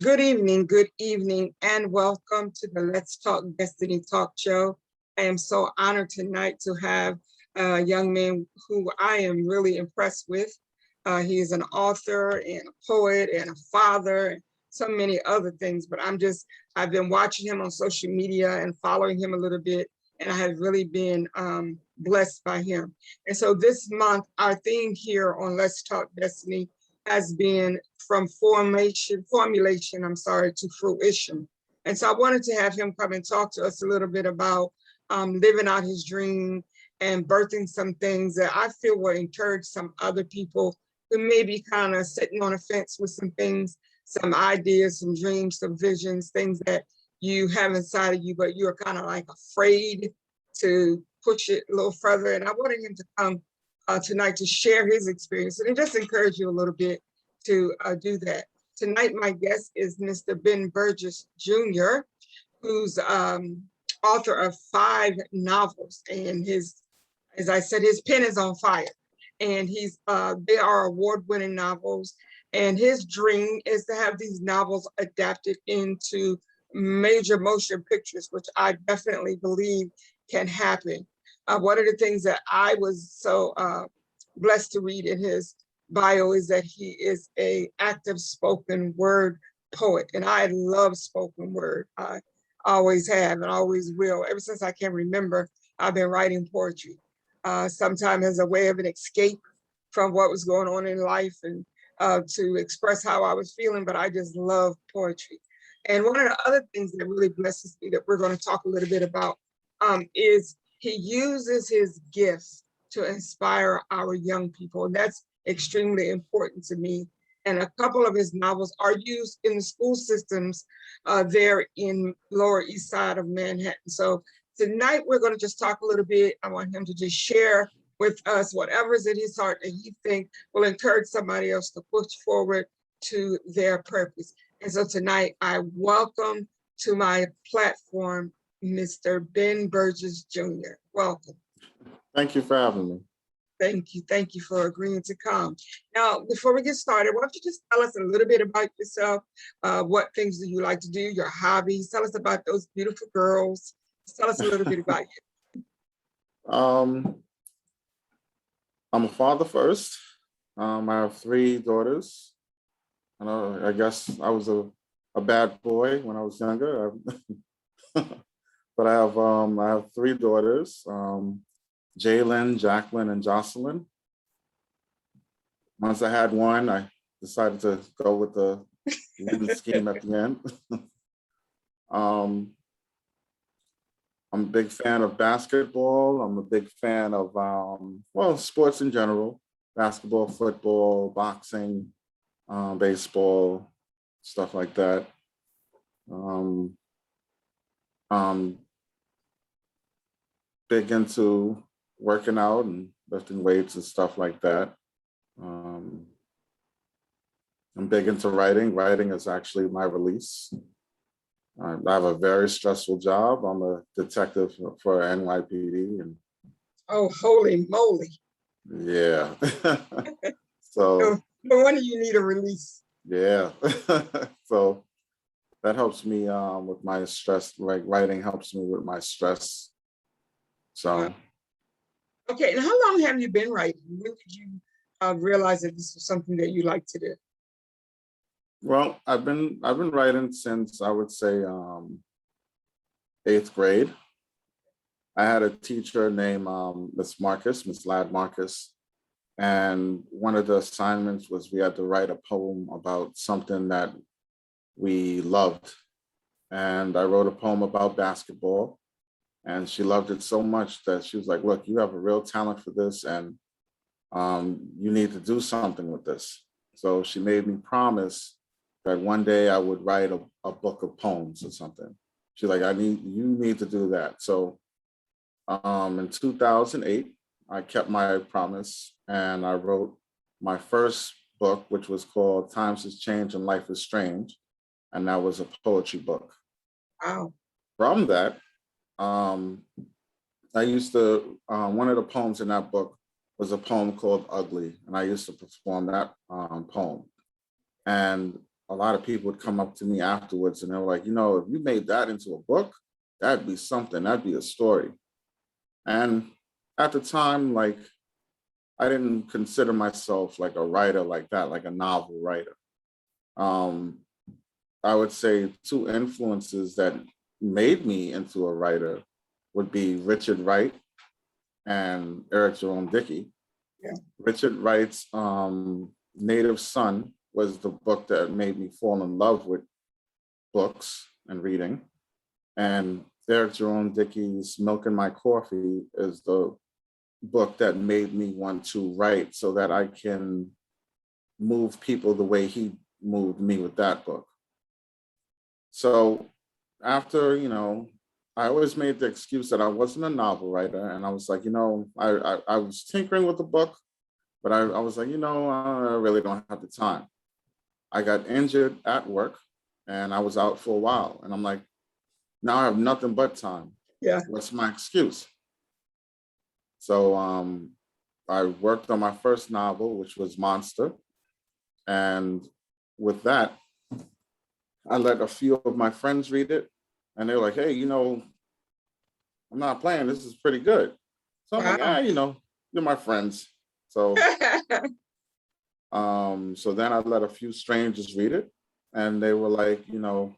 good evening, and welcome to the Let's Talk Destiny Talk Show. I am so honored tonight to have a young man who I am really impressed with. He is an author and a poet and a father and so many other things, but I've been watching him on social media and following him a little bit, and I have really been blessed by him. And so this month, our theme here on Let's Talk Destiny has been from formulation, to fruition. And so I wanted to have him come and talk to us a little bit about living out his dream and birthing some things that I feel will encourage some other people who may be kind of sitting on a fence with some things, some ideas, some dreams, some visions, things that you have inside of you, but you're kind of like afraid to push it a little further. And I wanted him to come tonight to share his experience and just encourage you a little bit to do that. Tonight, my guest is Mr. Ben Burgess Jr., who's author of 5 novels, and as I said, his pen is on fire, and they are award-winning novels. And his dream is to have these novels adapted into major motion pictures, which I definitely believe can happen. One of the things that I was so blessed to read in his bio is that he is an active spoken word poet, and I love spoken word. I always have and always will. Ever since I can remember, I've been writing poetry, sometimes as a way of an escape from what was going on in life and to express how I was feeling, but I just love poetry. And one of the other things that really blesses me that we're going to talk a little bit about is he uses his gifts to inspire our young people. And that's extremely important to me. And a couple of his novels are used in the school systems there in Lower East Side of Manhattan. So tonight we're going to just talk a little bit. I want him to just share with us whatever is in his heart that he thinks will encourage somebody else to push forward to their purpose. And so tonight I welcome to my platform Mr. Ben Burgess Jr. Welcome. Thank you for having me. Thank you. Thank you for agreeing to come. Now, before we get started, why don't you just tell us a little bit about yourself? What things do you like to do? Your hobbies? Tell us about those beautiful girls. Just tell us a little bit about you. I'm a father first. I have 3 daughters. I guess I was a bad boy when I was younger, but I have 3 daughters. Jalen, Jacqueline, and Jocelyn. Once I had one, I decided to go with the winning scheme at the end. I'm a big fan of basketball. I'm a big fan of, sports in general, basketball, football, boxing, baseball, stuff like that. I'm big into working out and lifting weights and stuff like that. I'm big into writing. Writing is actually my release. I have a very stressful job. I'm a detective for NYPD. And oh, holy moly. Yeah. So no wonder you need a release. Yeah. So that helps me with my stress. Like writing helps me with my stress. So. Okay, and how long have you been writing? When did you realize that this was something that you like to do? Well, I've been writing since I would say 8th grade. I had a teacher named Miss Ladd Marcus, and one of the assignments was we had to write a poem about something that we loved. And I wrote a poem about basketball. And she loved it so much that she was like, look, you have a real talent for this, and you need to do something with this. So she made me promise that one day I would write a book of poems or something. She's like, you need to do that. So in 2008, I kept my promise and I wrote my first book, which was called Times Has Changed and Life is Strange. And that was a poetry book. Wow. From that, I used to, one of the poems in that book was a poem called Ugly, and I used to perform that poem. And a lot of people would come up to me afterwards and they were like, you know, if you made that into a book, that'd be something, that'd be a story. And at the time, like, I didn't consider myself like a writer like that, like a novel writer. Um, I would say two influences that made me into a writer would be Richard Wright and Eric Jerome Dickey. Yeah. Richard Wright's Native Son was the book that made me fall in love with books and reading. And Eric Jerome Dickey's Milk and My Coffee is the book that made me want to write so that I can move people the way he moved me with that book. So after, you know, I always made the excuse that I wasn't a novel writer. And I was like, you know, I was tinkering with the book, but I was like, you know, I really don't have the time. I got injured at work and I was out for a while. And I'm like, now I have nothing but time. Yeah. What's my excuse? So I worked on my first novel, which was Monster. And with that, I let a few of my friends read it. And they were like, hey, you know, I'm not playing. This is pretty good. So I'm like, Wow. you know, you're my friends. So so then I let a few strangers read it. And they were like, you know,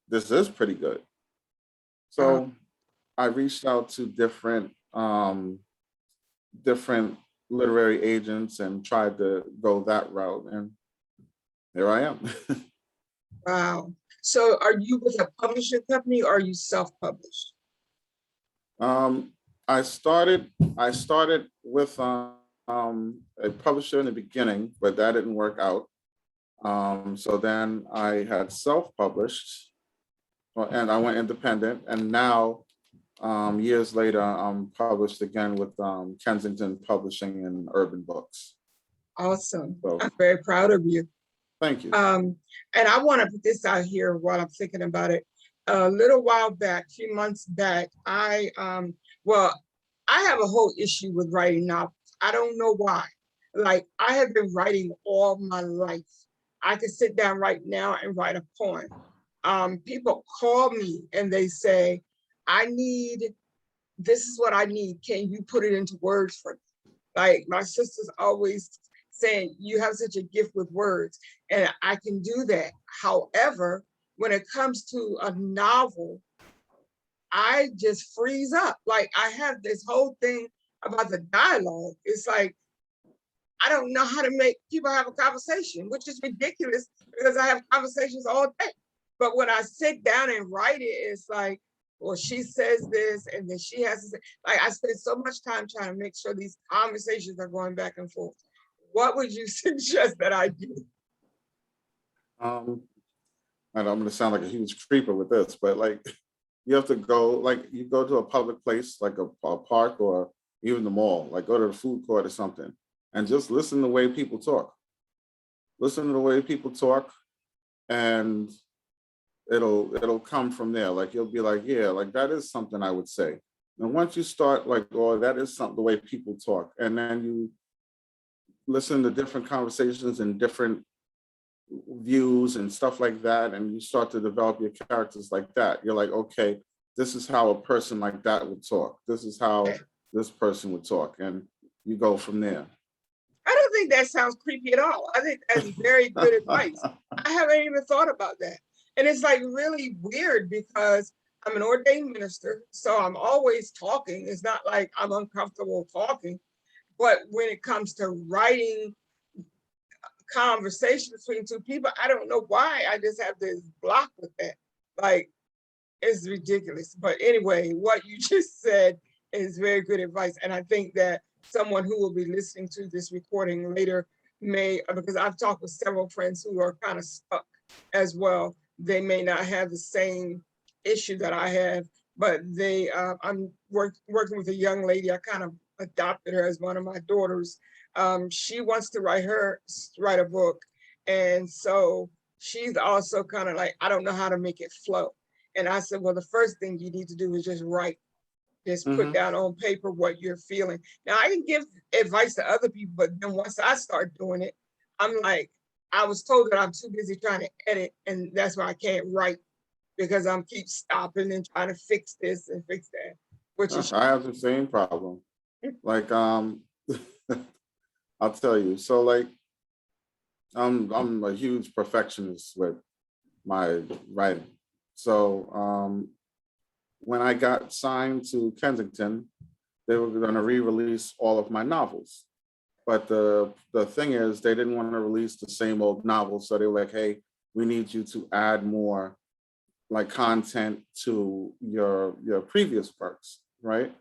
this is pretty good. So I reached out to different literary agents and tried to go that route. And here I am. Wow. So are you with a publishing company or are you self-published? I started with a publisher in the beginning, but that didn't work out. So then I had self-published and I went independent, and now years later I'm published again with Kensington Publishing and Urban Books. Awesome. So I'm very proud of you. thank you. And I want to put this out here while I'm thinking about it. A little while back, a few months back, I have a whole issue with writing novels. I don't know why. Like, I have been writing all my life. I could sit down right now and write a poem. People call me and they say, this is what I need. Can you put it into words for me? Like, my sister's always saying, you have such a gift with words, and I can do that. However, when it comes to a novel, I just freeze up. Like, I have this whole thing about the dialogue. It's like, I don't know how to make people have a conversation, which is ridiculous because I have conversations all day. But when I sit down and write it, it's like, well, she says this, and then she has to say, like, I spend so much time trying to make sure these conversations are going back and forth. What would you suggest that I do? And I'm going to sound like a huge creeper with this, but like, you have to go, like, you go to a public place, like a park or even the mall, like go to the food court or something, and just listen to the way people talk. Listen to the way people talk, and it'll come from there. Like, you'll be like, yeah, like that is something I would say. And once you start like, oh, that is something, the way people talk, and then you listen to different conversations and different views and stuff like that, and you start to develop your characters like that. You're like, okay, this is how a person like that would talk. This is how this person would talk, and you go from there. I don't think that sounds creepy at all. I think that's very good advice. I haven't even thought about that. And it's like really weird because I'm an ordained minister, so I'm always talking. It's not like I'm uncomfortable talking. But when it comes to writing conversation between two people, I don't know why. I just have this block with that. Like, it's ridiculous. But anyway, what you just said is very good advice. And I think that someone who will be listening to this recording later may, because I've talked with several friends who are kind of stuck as well. They may not have the same issue that I have, but I'm working with a young lady. I kind of adopted her as one of my daughters. She wants to write a book. And so she's also kind of like, I don't know how to make it flow. And I said, well, the first thing you need to do is just write. Just put down on paper what you're feeling. Now, I can give advice to other people, but then once I start doing it, I'm like, I was told that I'm too busy trying to edit, and that's why I can't write, because I'm keep stopping and trying to fix this and fix that, which is I have the same problem. Like, I'll tell you. So like, I'm a huge perfectionist with my writing. So when I got signed to Kensington, they were going to re-release all of my novels. But the thing is, they didn't want to release the same old novels, so they were like, "Hey, we need you to add more like content to your previous works," right?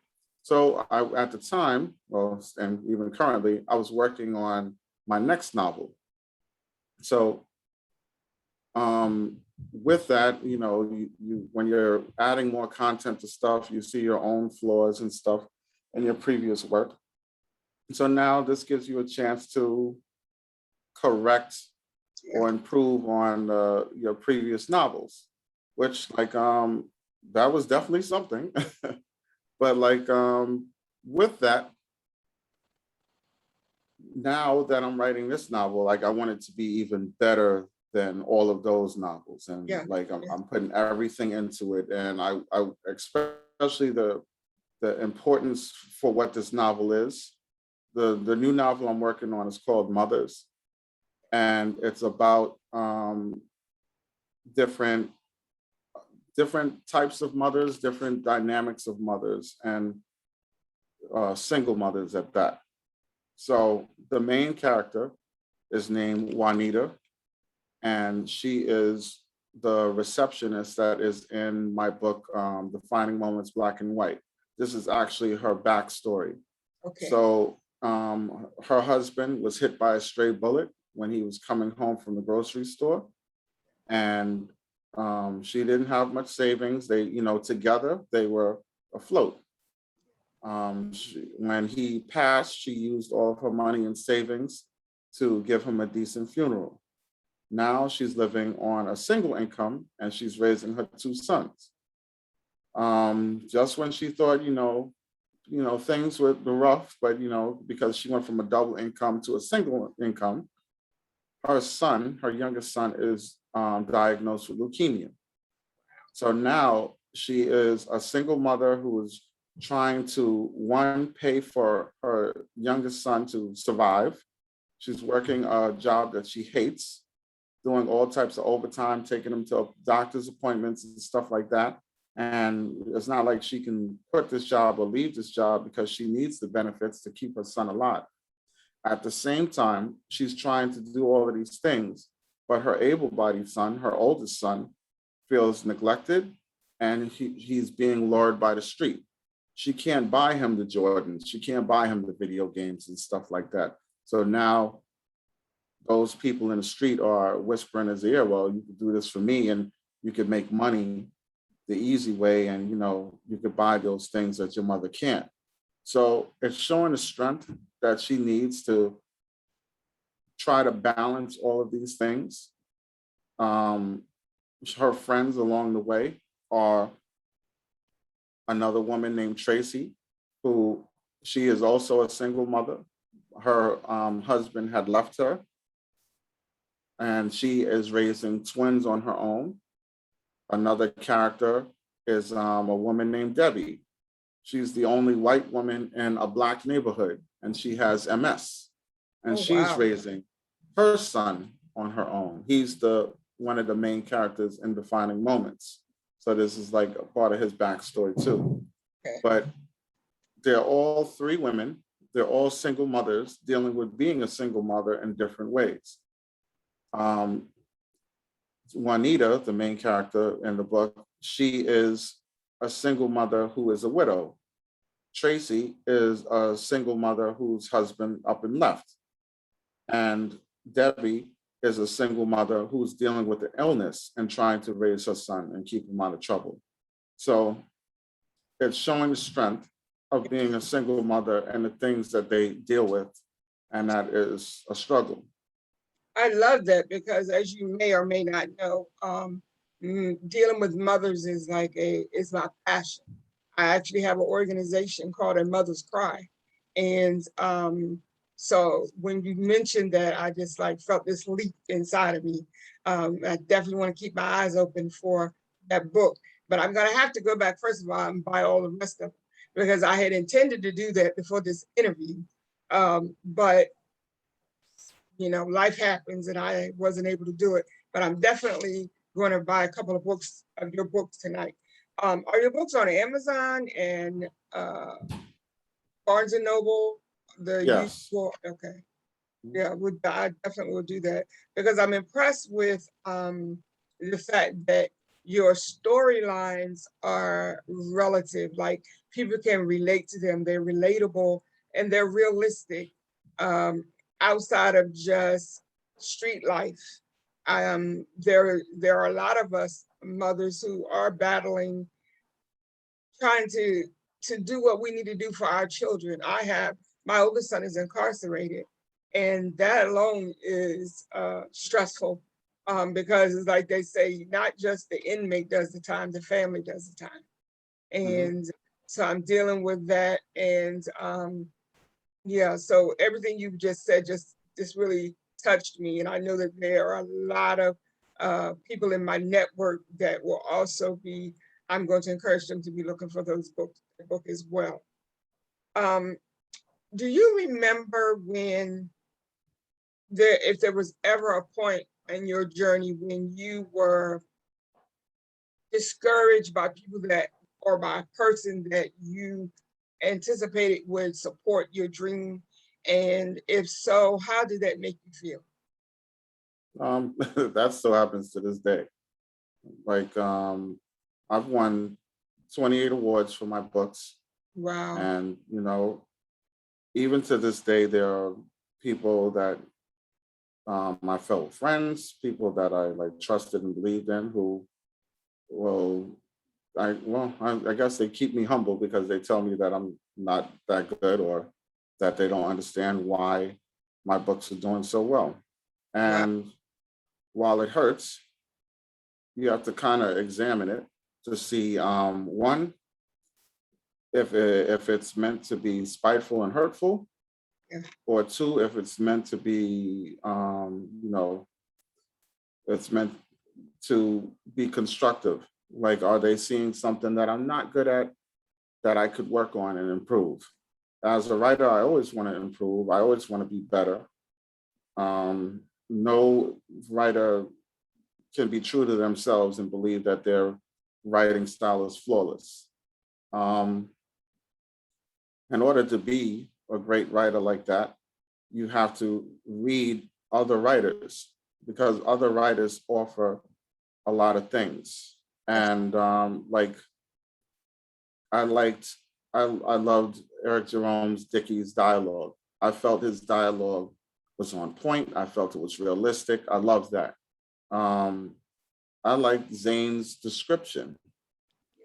So I, at the time, well, and even currently, I was working on my next novel. So with that, you when you're adding more content to stuff, you see your own flaws and stuff in your previous work. So now this gives you a chance to correct yeah, or improve on your previous novels, which like that was definitely something. But like with that, now that I'm writing this novel, like I want it to be even better than all of those novels, and yeah, like yeah, I'm putting everything into it, and I especially the importance for what this novel is. The new novel I'm working on is called Mothers, and it's about different different types of mothers, different dynamics of mothers, and single mothers at that. So the main character is named Juanita, and she is the receptionist that is in my book, Defining Moments Black and White. This is actually her backstory. okay, So her husband was hit by a stray bullet when he was coming home from the grocery store, and she didn't have much savings. They, together they were afloat. When he passed, she used all of her money and savings to give him a decent funeral. Now she's living on a single income and she's raising her two sons. Just when she thought, things were rough, but because she went from a double income to a single income, her son, her youngest son, is diagnosed with leukemia. So now she is a single mother who is trying to, one, pay for her youngest son to survive. She's working a job that she hates, doing all types of overtime, taking him to doctor's appointments and stuff like that. And it's not like she can quit this job or leave this job because she needs the benefits to keep her son alive. At the same time, she's trying to do all of these things, but her able-bodied son, her oldest son, feels neglected, and he's being lured by the street. She can't buy him the Jordans. She can't buy him the video games and stuff like that. So now those people in the street are whispering in his ear, well, you could do this for me and you could make money the easy way, and you could buy those things that your mother can't. So it's showing the strength that she needs to try to balance all of these things. Um, Her friends along the way are another woman named Tracy, who she is also a single mother. Her husband had left her, and she is raising twins on her own. Another character is a woman named Debbie. She's the only white woman in a Black neighborhood, and she has MS. And oh she's wow, raising her son on her own. He's the one of the main characters in Defining Moments. So this is like a part of his backstory too. okay, But they're all three women. They're all single mothers dealing with being a single mother in different ways. Um, Juanita, the main character in the book, she is a single mother who is a widow. Tracy is a single mother whose husband up and left. And Debbie is a single mother who's dealing with the illness and trying to raise her son and keep him out of trouble. So it's showing the strength of being a single mother and the things that they deal with. And that is a struggle. I love that, because as you may or may not know, dealing with mothers is is my passion. I actually have an organization called A Mother's Cry, and So when you mentioned that, I just like felt this leap inside of me. I definitely want to keep my eyes open for that book, but I'm going to have to go back first of all and buy all the rest of them because I had intended to do that before this interview. But you know, life happens and I wasn't able to do it, but I'm definitely going to buy a couple of books of your books tonight. Are your books on Amazon and Barnes and Noble, the Yes. usual? Okay. Yeah, I definitely will do that because I'm impressed with the fact that your storylines are relative, like people can relate to them, they're relatable and they're realistic outside of just street life. There are a lot of us mothers who are battling, trying to do what we need to do for our children. My oldest son is incarcerated, and that alone is stressful because it's like they say, not just the inmate does the time, the family does the time. Mhm. And so I'm dealing with that. And yeah, so everything you just said just really touched me. And I know that there are a lot of people in my network that will also be, I'm going to encourage them to be looking for those books, the book as well. Um, do you remember when if there was ever a point in your journey when you were discouraged by people that, or by a person that you anticipated would support your dream? And if so, how did that make you feel? That still happens to this day. Like, I've won 28 awards for my books, Wow. and even to this day, there are people that my fellow friends, people that I like trusted and believed in, who will, I guess they keep me humble because they tell me that I'm not that good, or that they don't understand why my books are doing so well. Wow. And while it hurts, you have to kind of examine it to see, one, if it's meant to be spiteful and hurtful, Yeah. or two, if it's meant to be, it's meant to be constructive. Like, are they seeing something that I'm not good at that I could work on and improve? As a writer, I always want to improve. I always want to be better. No writer can be true to themselves and believe that their writing style is flawless. Um, in order to be a great writer like that, you have to read other writers, because other writers offer a lot of things. And like, I liked, I loved Eric Jerome's Dickey's dialogue. I felt his dialogue was on point. I felt it was realistic. I loved that. Um, I liked Zane's description.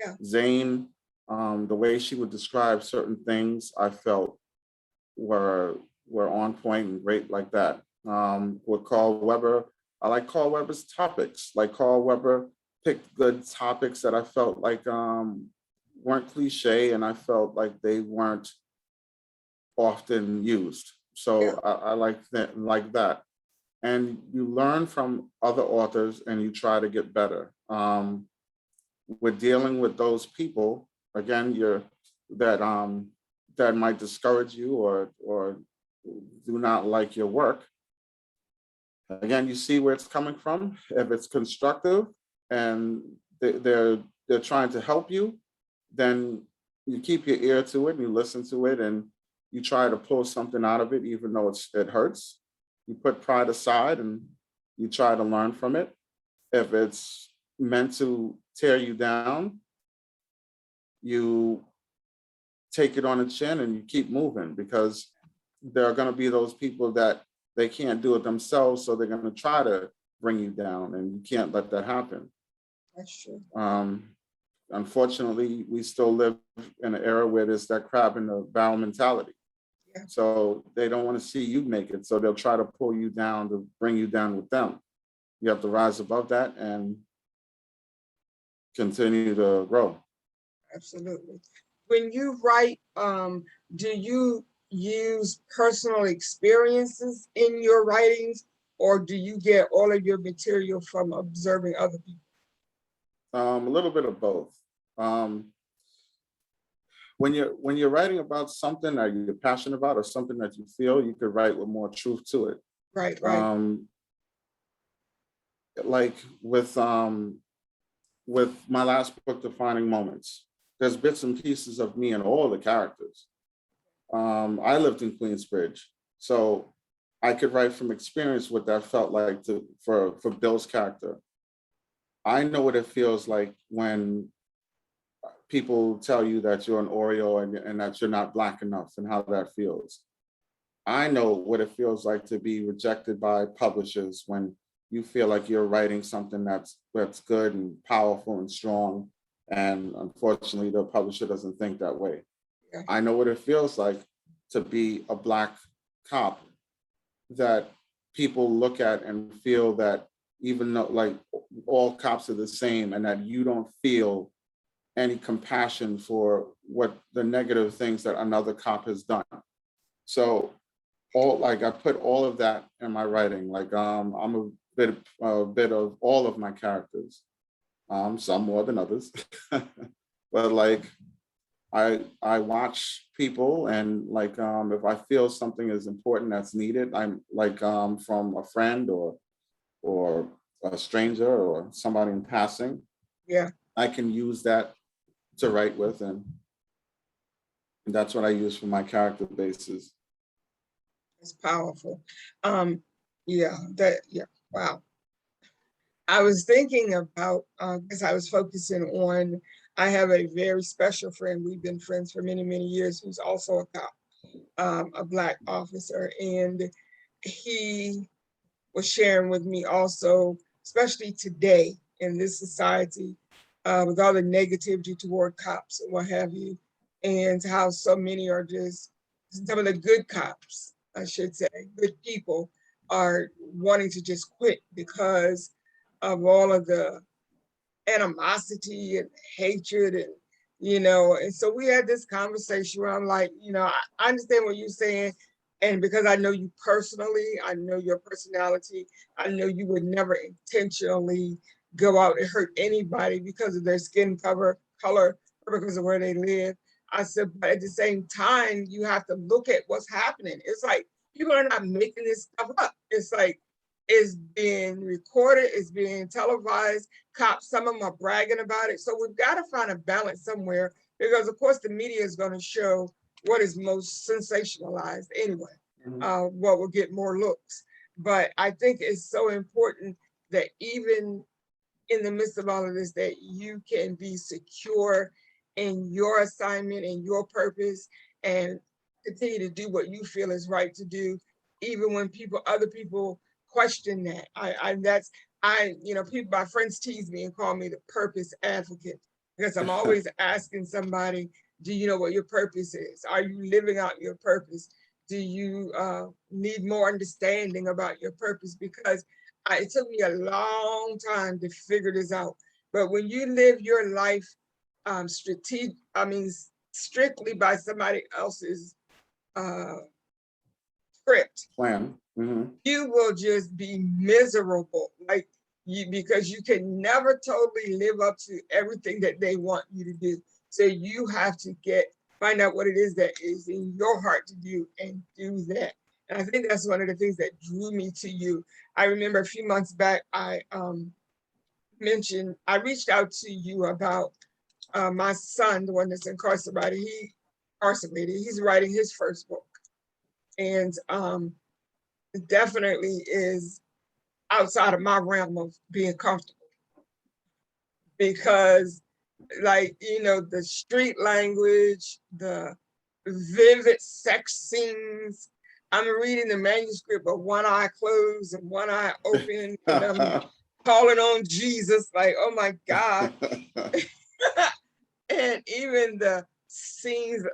Yeah. Zane, the way she would describe certain things, I felt were were on point and great like that. With Carl Weber, I like Carl Weber's topics. Like, Carl Weber picked good topics that I felt like weren't cliche, and I felt like they weren't often used. Yeah. So I like that. And you learn from other authors and you try to get better. With dealing with those people, again, that that might discourage you, or do not like your work. Again, you see where it's coming from. If it's constructive and they're trying to help you, then you keep your ear to it and you listen to it, and you try to pull something out of it, even though it hurts. You put pride aside and you try to learn from it. If it's meant to tear you down, you take it on the chin and you keep moving, because there are going to be those people that they can't do it themselves, so they're going to try to bring you down, and you can't let that happen. That's true. um, Unfortunately, we still live in an era where there's that crab in the barrel mentality. Yeah. So they don't want to see you make it, so they'll try to pull you down to bring you down with them. You have to rise above that and continue to grow. Absolutely. When you write, do you use personal experiences in your writings, or do you get all of your material from observing other people? A little bit of both. Um, when you're writing about something that you're passionate about or something that you feel, you could write with more truth to it. Right, right. Um, like with my last book, Defining Moments, there's bits and pieces of me in all the characters. I lived in Queensbridge, so I could write from experience what that felt like for Bill's character. I know what it feels like when people tell you that you're an Oreo and that you're not Black enough and how that feels. I know what it feels like to be rejected by publishers when you feel like you're writing something that's good and powerful and strong. And unfortunately, the publisher doesn't think that way. Yeah. I know what it feels like to be a Black cop that people look at and feel that even though like all cops are the same and that you don't feel any compassion for what the negative things that another cop has done. So I put all of that in my writing. Like I'm a bit of all of my characters, some more than others. But like I watch people and like if I feel something is important that's needed, I'm like from a friend or a stranger or somebody in passing, Yeah, I can use that to write with, and that's what I use for my character bases. it's powerful. Yeah, wow. I was thinking about, because I was focusing on, I have a very special friend. We've been friends for many, many years, who's also a cop, a Black officer. And he was sharing with me also, especially today in this society, with all the negativity toward cops and what have you, and how so many are just, some of the good cops, I should say, good people are wanting to just quit because of all of the animosity and hatred and and so we had this conversation where I'm like, I understand what you're saying, and because I know you personally, I know your personality, I know you would never intentionally go out and hurt anybody because of their skin color, or because of where they live. I said, but at the same time, you have to look at what's happening. It's like people are not making this stuff up. It's like it's being recorded, it's being televised. Cops, some of them are bragging about it. So we've got to find a balance somewhere, because of course the media is going to show what is most sensationalized anyway, what will get more looks. But I think it's so important that even in the midst of all of this, that you can be secure in your assignment and your purpose, and continue to do what you feel is right to do, even when other people question that. People, my friends tease me and call me the purpose advocate, because I'm always asking somebody, do you know what your purpose is? Are you living out your purpose? Do you need more understanding about your purpose? Because it took me a long time to figure this out. But when you live your life strictly by somebody else's script, Plan. you will just be miserable, because you can never totally live up to everything that they want you to do. So you have to find out what it is that is in your heart to do, and do that. And I think that's one of the things that drew me to you. I remember a few months back, I reached out to you about my son, the one that's incarcerated. He's writing his first book. And it definitely is outside of my realm of being comfortable, because the street language, the vivid sex scenes, I'm reading the manuscript with one eye closed and one eye open, and I'm calling on Jesus, like, oh my God. And even the scenes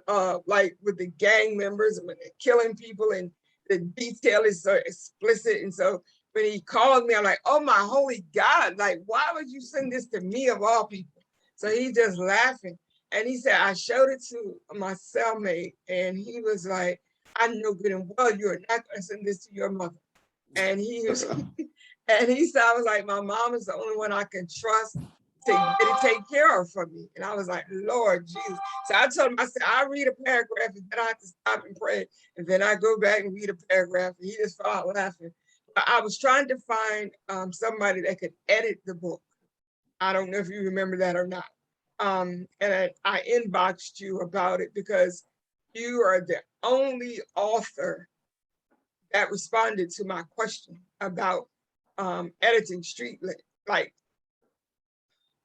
like with the gang members when they're killing people, and the detail is so explicit. And so when he called me, I'm like, oh my holy God, like, why would you send this to me of all people? So he just laughing. And he said, I showed it to my cellmate, and he was like, I know good and well you are not going to send this to your mother. And he was, and he said, I was like, my mom is the only one I can trust to get it taken care of for me. And I was like, Lord Jesus. So I told him, I said, I read a paragraph and then I have to stop and pray. And then I go back and read a paragraph. And he just fell out laughing. But I was trying to find somebody that could edit the book. I don't know if you remember that or not. And I inboxed you about it because you are the only author that responded to my question about editing street lit. Like,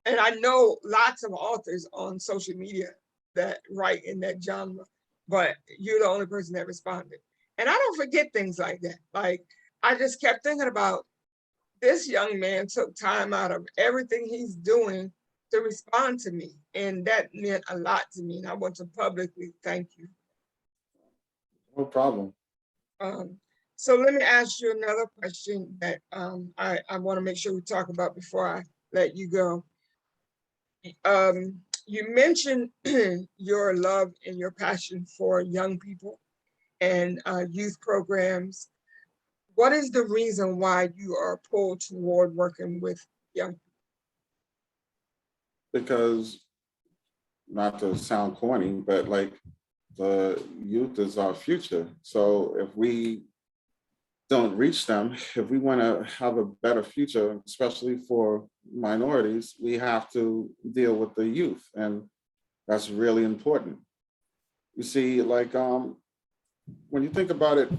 and I know lots of authors on social media that write in that genre, but you're the only person that responded. And I don't forget things like that. Like, I just kept thinking about this young man took time out of everything he's doing to respond to me. And that meant a lot to me. And I want to publicly thank you. No problem. So let me ask you another question that I want to make sure we talk about before I let you go. You mentioned your love and your passion for young people and youth programs. What is the reason why you are pulled toward working with young people? Because, not to sound corny, but like the youth is our future. So if we don't reach them, if we want to have a better future, especially for minorities, we have to deal with the youth. And that's really important. You see, like when you think about it,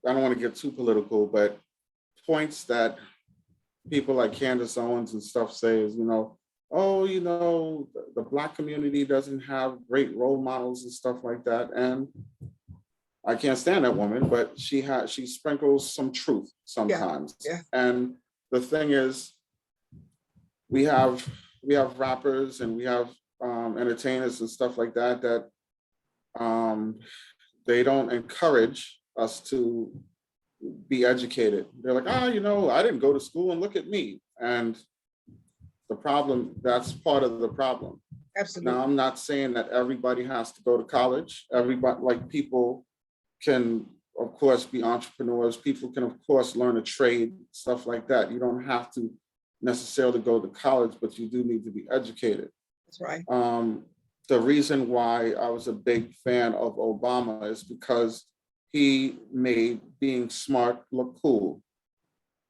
I don't want to get too political, but points that people like Candace Owens and stuff say is, oh, the Black community doesn't have great role models and stuff like that. And I can't stand that woman, but she sprinkles some truth sometimes. Yeah. And the thing is, we have rappers and we have entertainers and stuff like that they don't encourage us to be educated. They're like, I didn't go to school and look at me. And that's part of the problem. Absolutely. Now, I'm not saying that everybody has to go to college. Everybody, like, people can, of course, be entrepreneurs. People can, of course, learn a trade, stuff like that. You don't have to necessarily go to college, but you do need to be educated. That's right. The reason why I was a big fan of Obama is because he made being smart look cool.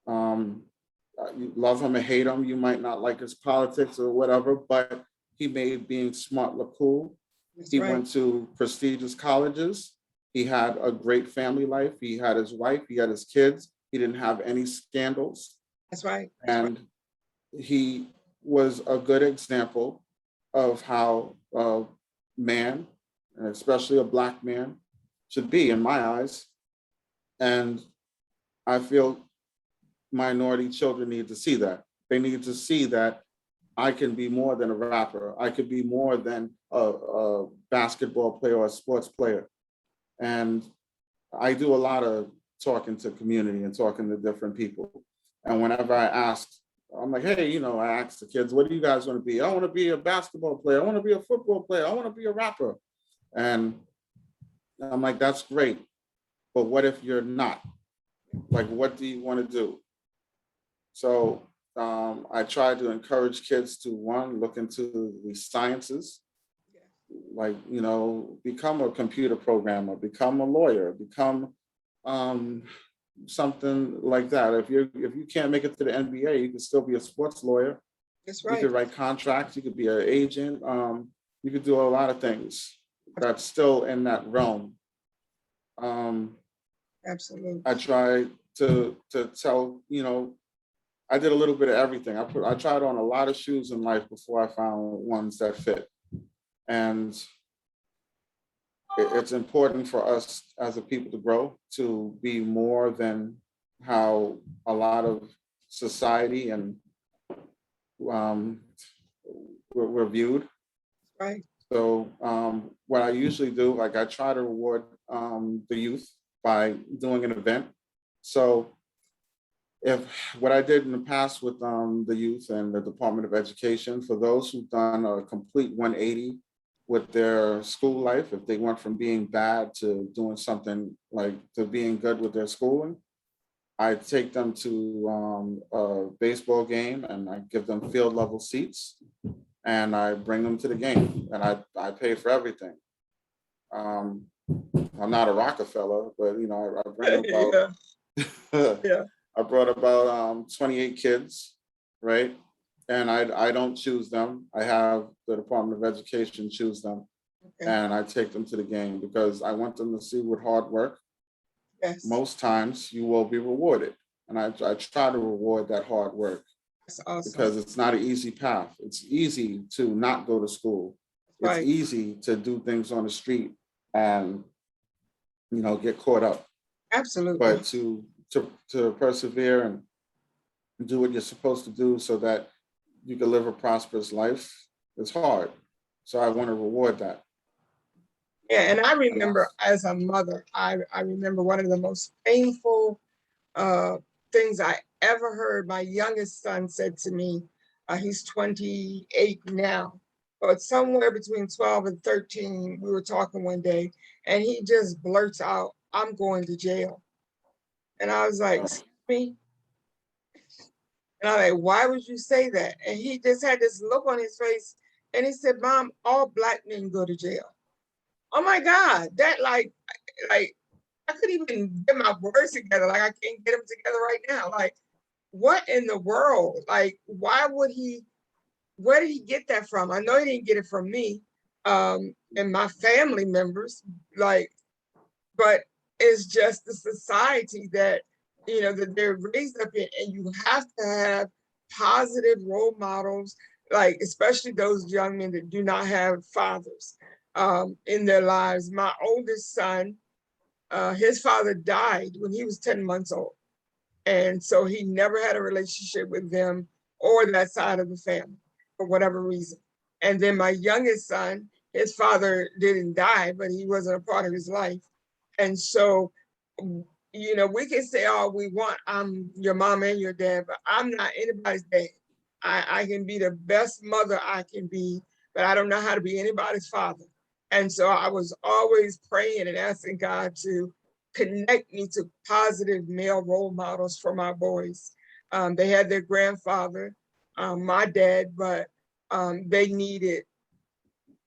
You love him or hate him, you might not like his politics or whatever, but he made being smart look cool. That's he right. Went to prestigious colleges. He had a great family life. He had his wife, he had his kids. He didn't have any scandals. That's right. And he was a good example of how a man, and especially a Black man, should be in my eyes. And I feel minority children need to see that. They need to see that I can be more than a rapper. I could be more than a basketball player or a sports player. And I do a lot of talking to community and talking to different people. And whenever I ask, I'm like, hey, I ask the kids, what do you guys want to be? I want to be a basketball player. I want to be a football player. I want to be a rapper. And I'm like, that's great. But what if you're not? Like, what do you want to do? So I try to encourage kids to, one, look into the sciences, like, become a computer programmer, become a lawyer, become something like that. If you can't make it to the NBA, you can still be a sports lawyer. That's right. You could write contracts, you could be an agent, you could do a lot of things that's still in that realm. Absolutely. I try to tell, I did a little bit of everything. I tried on a lot of shoes in life before I found ones that fit. And it's important for us as a people to grow, to be more than how a lot of society and we're viewed. Right. So what I usually do, like, I try to reward the youth by doing an event. So if what I did in the past with the youth and the Department of Education, for those who've done a complete 180, with their school life, if they went from being bad to doing something like to being good with their schooling, I take them to a baseball game and I give them field level seats and I bring them to the game and I pay for everything. Um, I'm not a Rockefeller, but I bring about Yeah, yeah. I brought about 28 kids, right? And I don't choose them. I have the Department of Education choose them, Okay. and I take them to the game because I want them to see with hard work, Yes, most times you will be rewarded. And I try to reward that hard work that's awesome. because it's not an easy path. It's easy to not go to school. It's Right. easy to do things on the street and get caught up. Absolutely. But to persevere and do what you're supposed to do so that you can live a prosperous life, it's hard. So I want to reward that. Yeah, and I And remember that's as a mother, I remember one of the most painful uh, things I ever heard. My youngest son said to me, he's 28 now, but somewhere between 12 and 13, we were talking one day, and he just blurts out, "I'm going to jail." And I was like, uh, "Excuse me?" And I'm like, "Why would you say that?" And he just had this look on his face, and he said, "Mom, all Black men go to jail." Oh my God, that like I couldn't even get my words together. Like I can't get them together right now. Like, what in the world? Like, why would he? Where did he get that from? I know he didn't get it from me, and my family members. Like, but it's just the society that that they're raised up in, and you have to have positive role models, like especially those young men that do not have fathers in their lives. My oldest son, his father died when he was 10 months old. And so he never had a relationship with them or that side of the family for whatever reason. And then my youngest son, his father didn't die, but he wasn't a part of his life. And so, we can say all we want, I'm your mom and your dad, but I'm not anybody's dad. I can be the best mother I can be, but I don't know how to be anybody's father. And so I was always praying and asking God to connect me to positive male role models for my boys. They had their grandfather, my dad, but they needed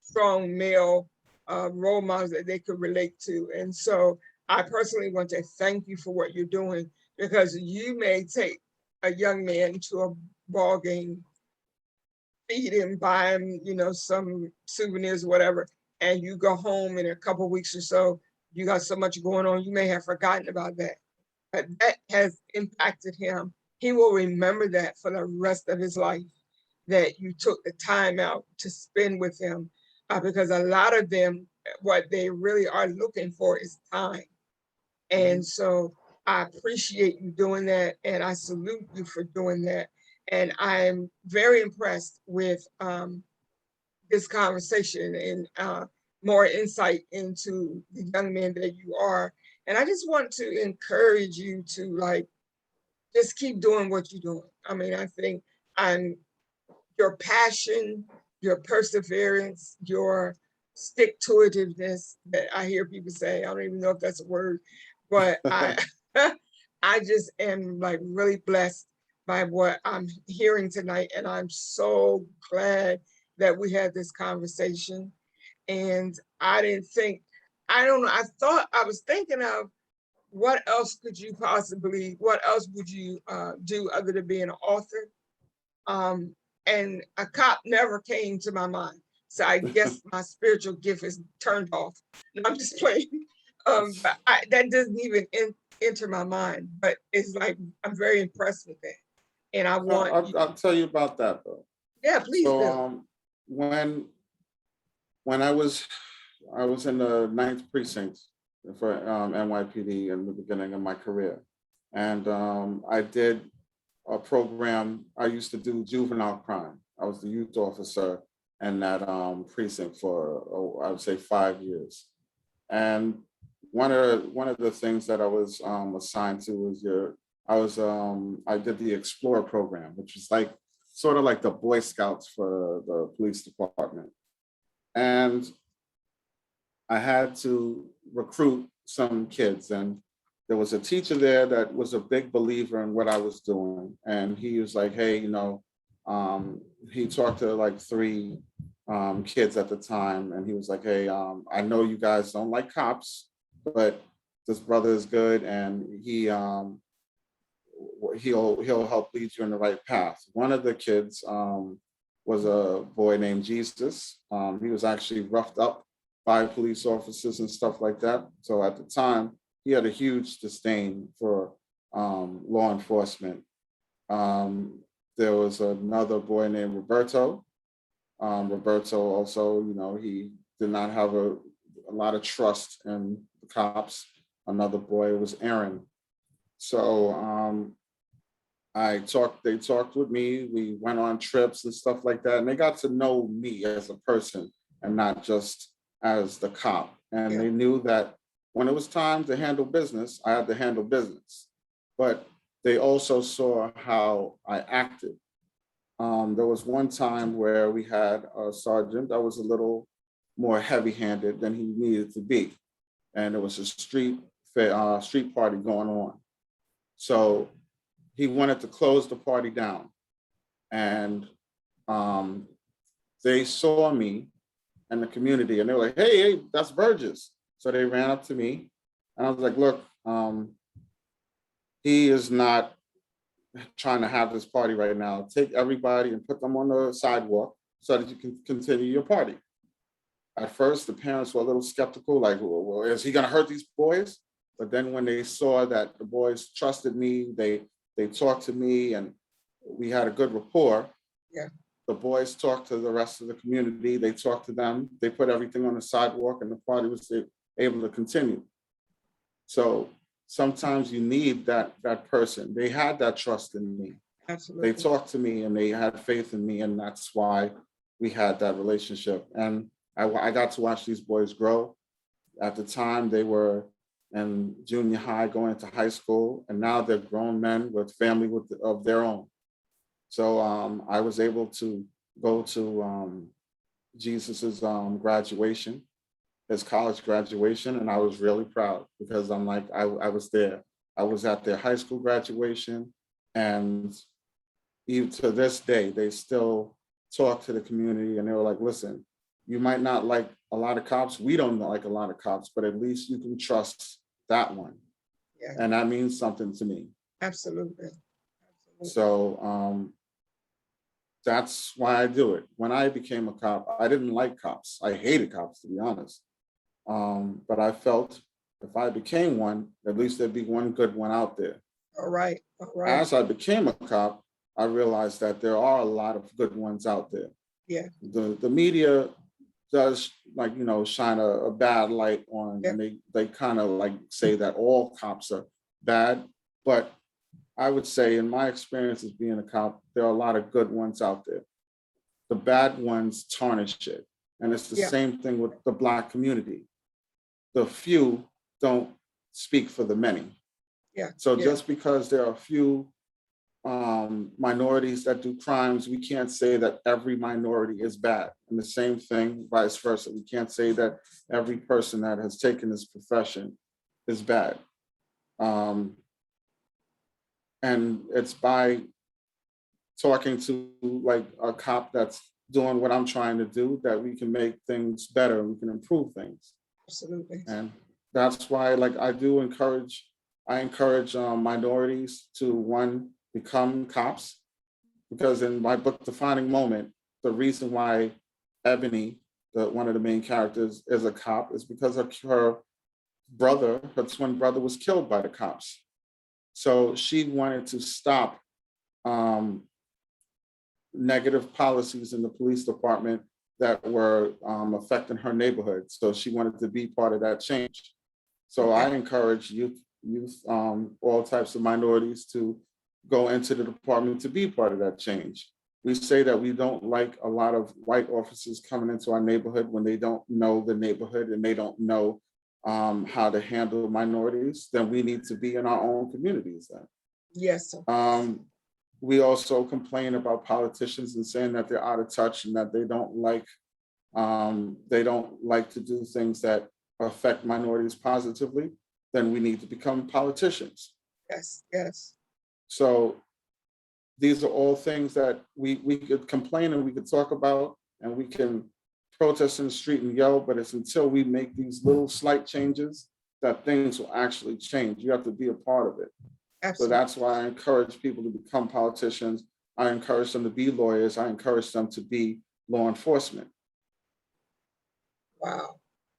strong male role models that they could relate to. And so I personally want to thank you for what you're doing, because you may take a young man to a ball game, feed him, buy him, some souvenirs, whatever, and you go home in a couple of weeks or so, you got so much going on, you may have forgotten about that. But that has impacted him. He will remember that for the rest of his life, that you took the time out to spend with him, because a lot of them, what they really are looking for is time. And so I appreciate you doing that, and I salute you for doing that. And I'm very impressed with this conversation and more insight into the young man that you are. And I just want to encourage you to just keep doing what you're doing. I mean, I think I'm your passion, your perseverance, your stick to itiveness that I hear people say. I don't even know if that's a word, but I I just am really blessed by what I'm hearing tonight. And I'm so glad that we had this conversation. And I didn't think, I don't know, I was thinking of what else could you possibly, what else would you do other than being an author? Um, and a cop never came to my mind. So I guess my spiritual gift is turned off. No, I'm just playing. But that doesn't even enter my mind. But it's like I'm very impressed with that, and I want you. I'll tell you about that though. Yeah, please So do. when I was in the ninth precinct for NYPD in the beginning of my career, and I did a program. I used to do juvenile crime. I was the youth officer in that precinct for I would say 5 years. And one of the things that I was assigned to was I did the Explorer program, which is like sort of like the Boy Scouts for the police department. And I had to recruit some kids, and there was a teacher there that was a big believer in what I was doing. And he was like, hey, he talked to like three kids at the time. And he was like, hey, I know you guys don't like cops, but this brother is good, and he'll help lead you in the right path. One of the kids was a boy named Jesus. He was actually roughed up by police officers and stuff like that. So at the time, he had a huge disdain for law enforcement. There was another boy named Roberto. Roberto also, he did not have a lot of trust in the cops. Another boy was Aaron. So they talked with me, we went on trips and stuff like that, and they got to know me as a person and not just as the cop. And they knew that when it was time to handle business, I had to handle business. But they also saw how I acted. There was one time where we had a sergeant that was a little more heavy-handed than he needed to be. And there was a street party going on. So he wanted to close the party down. And they saw me in the community, and they were like, hey, that's Burgess. So they ran up to me, and I was like, look, he is not trying to have this party right now. Take everybody and put them on the sidewalk so that you can continue your party. At first, the parents were a little skeptical, like, well, is he gonna hurt these boys? But then when they saw that the boys trusted me, they talked to me, and we had a good rapport. Yeah. The boys talked to the rest of the community. They talked to them. They put everything on the sidewalk, and the party was able to continue. So sometimes you need that person. They had that trust in me. Absolutely. They talked to me, and they had faith in me, and that's why we had that relationship. And I got to watch these boys grow. At the time, they were in junior high, going into high school, and now they're grown men with family of their own. So I was able to go to Jesus's graduation, his college graduation, and I was really proud because I'm like, I was there. I was at their high school graduation, and even to this day, they still talk to the community, and they were like, listen, you might not like a lot of cops. We don't like a lot of cops, but at least you can trust that one. Yeah. And that means something to me. Absolutely. So that's why I do it. When I became a cop, I didn't like cops. I hated cops, to be honest. But I felt if I became one, at least there'd be one good one out there. All right. As I became a cop, I realized that there are a lot of good ones out there. Yeah. The media does shine a bad light on, and they kind of like say that all cops are bad. But I would say in my experience as being a cop, there are a lot of good ones out there. The bad ones tarnish it. And it's the same thing with the Black community. The few don't speak for the many. Yeah. So just because there are a few minorities that do crimes, we can't say that every minority is bad. And the same thing, vice versa. We can't say that every person that has taken this profession is bad. And it's by talking to like a cop that's doing what I'm trying to do that we can make things better, we can improve things. Absolutely. And that's why I encourage minorities to become cops, because in my book, Defining Moment, the reason why Ebony, one of the main characters, is a cop is because her twin brother was killed by the cops. So she wanted to stop negative policies in the police department that were affecting her neighborhood. So she wanted to be part of that change. So I encourage youth, all types of minorities to go into the department to be part of that change. We say that we don't like a lot of white officers coming into our neighborhood when they don't know the neighborhood and they don't know how to handle minorities. Then we need to be in our own communities then. Yes. We also complain about politicians and saying that they're out of touch and that they don't like they don't like to do things that affect minorities positively, then we need to become politicians. Yes, yes. So these are all things that we could complain and we could talk about and we can protest in the street and yell, but it's until we make these little slight changes that things will actually change. You have to be a part of it. So Absolutely. that's why I encourage people to become politicians. I encourage them to be lawyers. I encourage them to be law enforcement. Wow.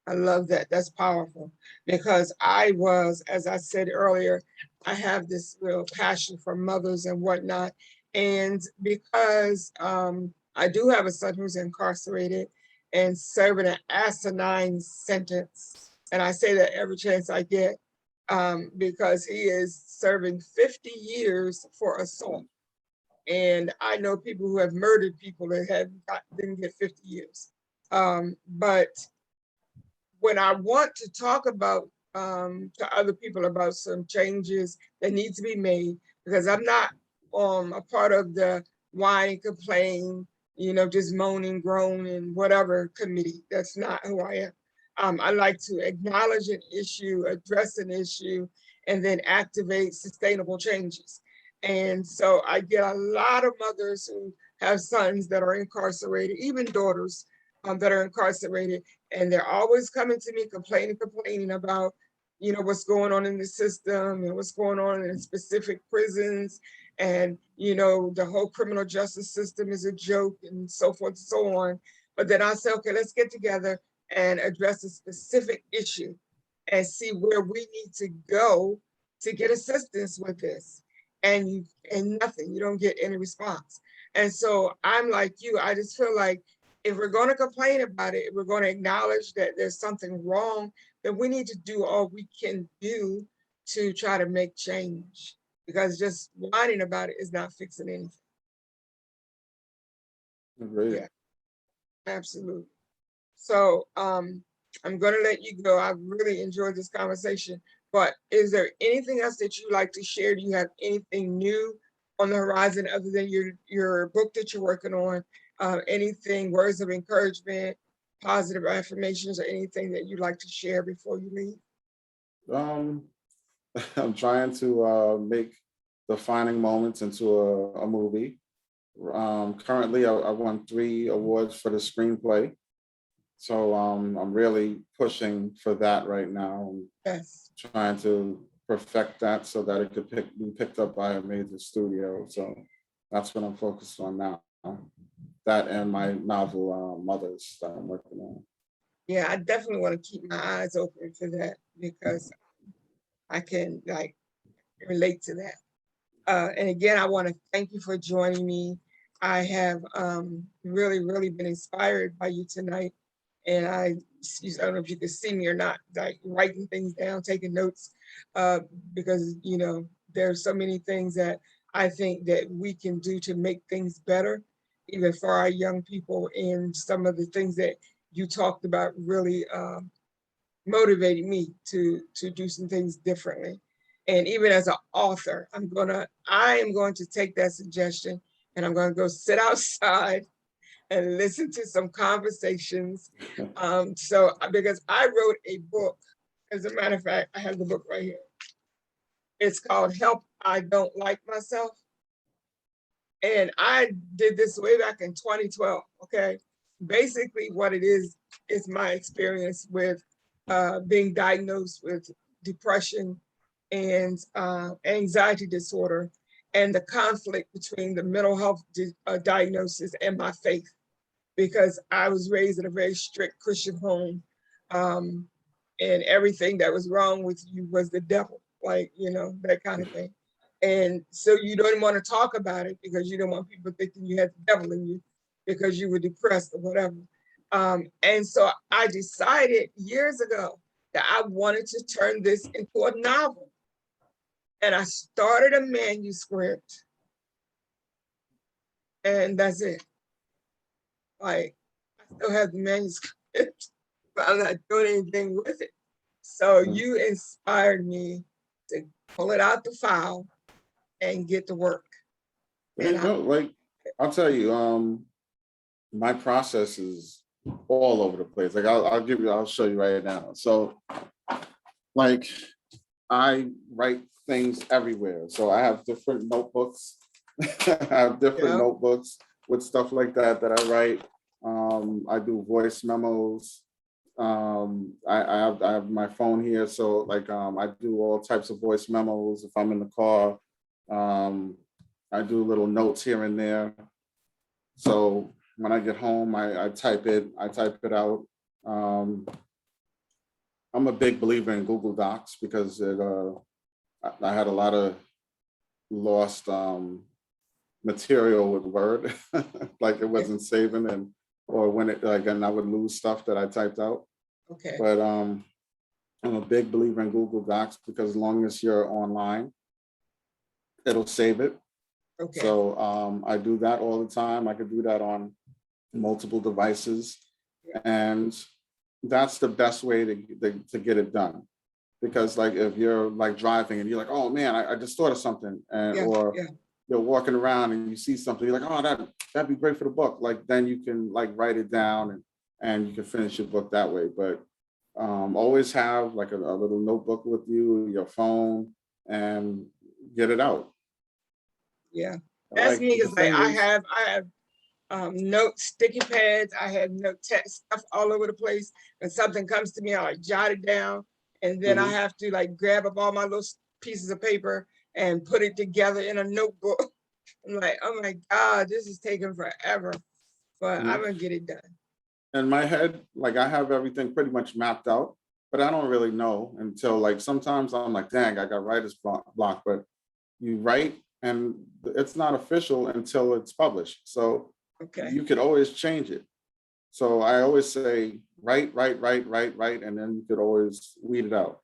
I love that. That's powerful because as I said earlier, I have this real passion for mothers and whatnot. And because I do have a son who's incarcerated and serving an asinine sentence. And I say that every chance I get because he is serving 50 years for assault. And I know people who have murdered people that didn't get 50 years. But when I want to talk about to other people about some changes that need to be made, because I'm not a part of the whine and complain, just moaning, groan, and whatever committee. That's not who I am. I like to acknowledge an issue, address an issue, and then activate sustainable changes. And so I get a lot of mothers who have sons that are incarcerated, even daughters that are incarcerated, and they're always coming to me complaining about, what's going on in the system and what's going on in specific prisons. And, the whole criminal justice system is a joke and so forth and so on. But then I say, okay, let's get together and address a specific issue and see where we need to go to get assistance with this. And nothing, you don't get any response. And so I'm like you, I just feel like if we're going to complain about it, if we're going to acknowledge that there's something wrong, then we need to do all we can do to try to make change, because just whining about it is not fixing anything. Great. Yeah, absolutely. So I'm going to let you go. I've really enjoyed this conversation, but is there anything else that you'd like to share? Do you have anything new on the horizon other than your book that you're working on? Anything, words of encouragement, positive affirmations, or anything that you'd like to share before you leave? Um, I'm trying to make defining moments into a movie. Currently, I won 3 awards for the screenplay. So I'm really pushing for that right now. I'm Yes. trying to perfect that so that it could be picked up by a major studio. So that's what I'm focused on now. That and my novel, Mothers, that I'm working on. Yeah, I definitely want to keep my eyes open for that because I can relate to that. And again, I want to thank you for joining me. I have really, really been inspired by you tonight. And I don't know if you can see me or not, like writing things down, taking notes, because, there's so many things that I think that we can do to make things better, even for our young people. And some of the things that you talked about really motivated me to do some things differently. And even as an author, I am going to take that suggestion and I'm going to go sit outside and listen to some conversations. Because I wrote a book, as a matter of fact, I have the book right here. It's called Help, I Don't Like Myself. And I did this way back in 2012, okay? Basically what it is my experience with being diagnosed with depression and anxiety disorder, and the conflict between the mental health diagnosis and my faith, because I was raised in a very strict Christian home. And everything that was wrong with you was the devil, that kind of thing. And so you don't want to talk about it because you don't want people thinking you had the devil in you because you were depressed or whatever. And so I decided years ago that I wanted to turn this into a novel. And I started a manuscript, and that's it. I still have the manuscript, but I'm not doing anything with it. So you inspired me to pull it out the file and get to work. There you go. I'll tell you, my process is all over the place. Like I'll show you right now. So like I write things everywhere. So I have different notebooks. I have different Yeah. notebooks with stuff like that I write. I do voice memos. I have my phone here, so like I do all types of voice memos if I'm in the car. I do little notes here and there. So when I get home, I type it out. Um, I'm a big believer in Google Docs because I had a lot of lost material with Word, like it wasn't saving, or when it like, and I would lose stuff that I typed out. Okay. But I'm a big believer in Google Docs because as long as you're online, it'll save it. Okay. So I do that all the time. I could do that on multiple devices, and that's the best way to get it done. Because like if you're like driving and you're like, oh man, I just thought of something, and or you're walking around and you see something, you're like, oh that'd be great for the book. Like then you can like write it down and you can finish your book that way. But always have like a little notebook with you, your phone, and get it out. Yeah, that's me because like I have note sticky pads. I have note text stuff all over the place. When something comes to me, I like jot it down, and then I have to like grab up all my little pieces of paper and put it together in a notebook. I'm like, oh my God, this is taking forever, but I'm gonna get it done. In my head, like I have everything pretty much mapped out, but I don't really know until like sometimes I'm like, dang, I got writer's block, but you write and it's not official until it's published. So you could always change it. So I always say, write, and then you could always weed it out.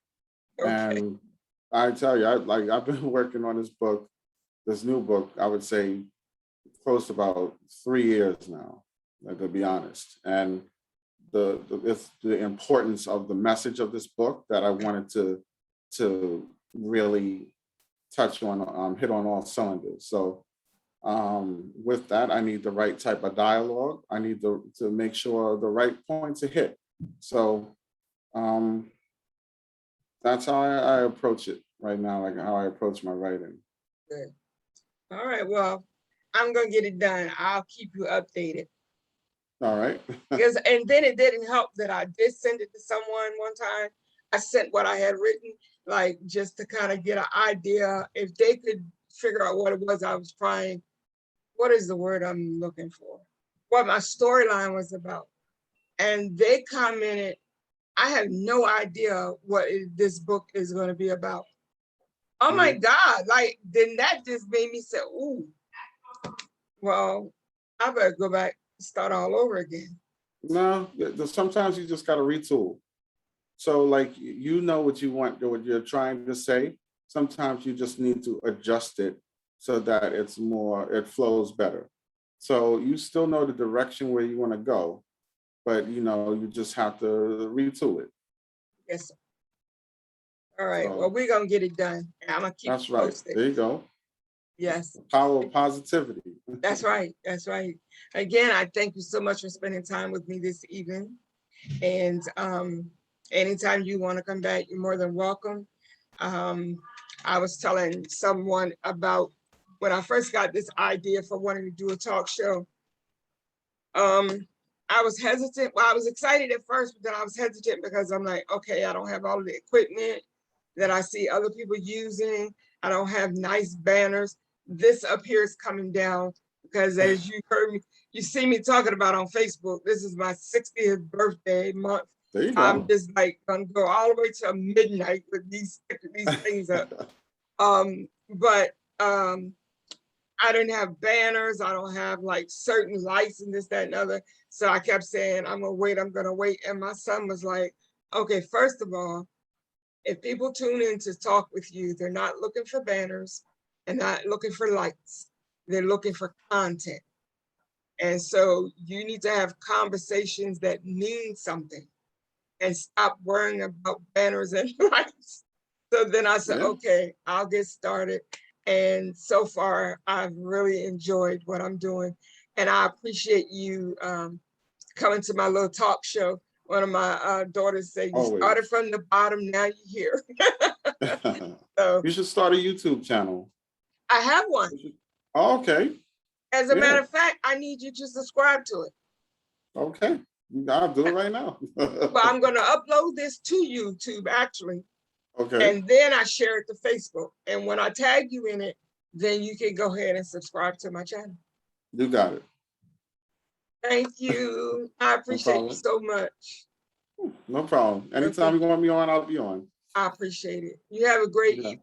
And I tell you, I've been working on this new book, I would say close to about 3 years now, like, to be honest. And it's the importance of the message of this book that I wanted to really touch on, hit on all cylinders. So with that, I need the right type of dialogue. I need to make sure the right points are hit. So that's how I approach it right now, like how I approach my writing. Good. All right, well, I'm gonna get it done. I'll keep you updated. All right. And then it didn't help that I did send it to someone one time. I sent what I had written, like just to kind of get an idea if they could figure out what it was I was trying. What is the word I'm looking for? What my storyline was about. And they commented, I have no idea what this book is going to be about. Oh my God, like, then that just made me say, ooh, well, I better go back and start all over again. No, sometimes you just got to retool. So like, you know what you want, what you're trying to say. Sometimes you just need to adjust it so that it flows better. So you still know the direction where you want to go, but you just have to retool it. Yes, sir. All right, so, well, we're gonna get it done. I'm gonna keep you posted. There you go. Yes. The power of positivity. That's right. That's right. Again, I thank you so much for spending time with me this evening. And anytime you want to come back, you're more than welcome. I was telling someone about when I first got this idea for wanting to do a talk show. I was hesitant. Well, I was excited at first, but then I was hesitant because I'm like, okay, I don't have all of the equipment that I see other people using. I don't have nice banners. This up here is coming down because as you heard me, you see me talking about on Facebook, this is my 60th birthday month. There you go. I'm just like gonna go all the way to midnight with these things up. But I didn't have banners. I don't have like certain lights and this, that, and other. So I kept saying, I'm gonna wait. And my son was like, okay, first of all, if people tune in to talk with you, they're not looking for banners and not looking for lights. They're looking for content. And so you need to have conversations that mean something and stop worrying about banners and lights. So then I said, okay, I'll get started. And so far, I've really enjoyed what I'm doing. And I appreciate you coming to my little talk show. One of my daughters said, you started Always. from the bottom, now you're here. So You should start a YouTube channel. I have one. Oh, okay. As a matter Yeah. of fact, I need you to subscribe to it. Okay. I'll do it right now. But I'm going to upload this to YouTube actually. Okay. And then I share it to Facebook. And when I tag you in it, then you can go ahead and subscribe to my channel. You got it. Thank you. I appreciate you so much. No problem. Anytime you want me on, I'll be on. I appreciate it. You have a great evening.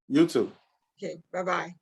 You too. Okay, bye-bye.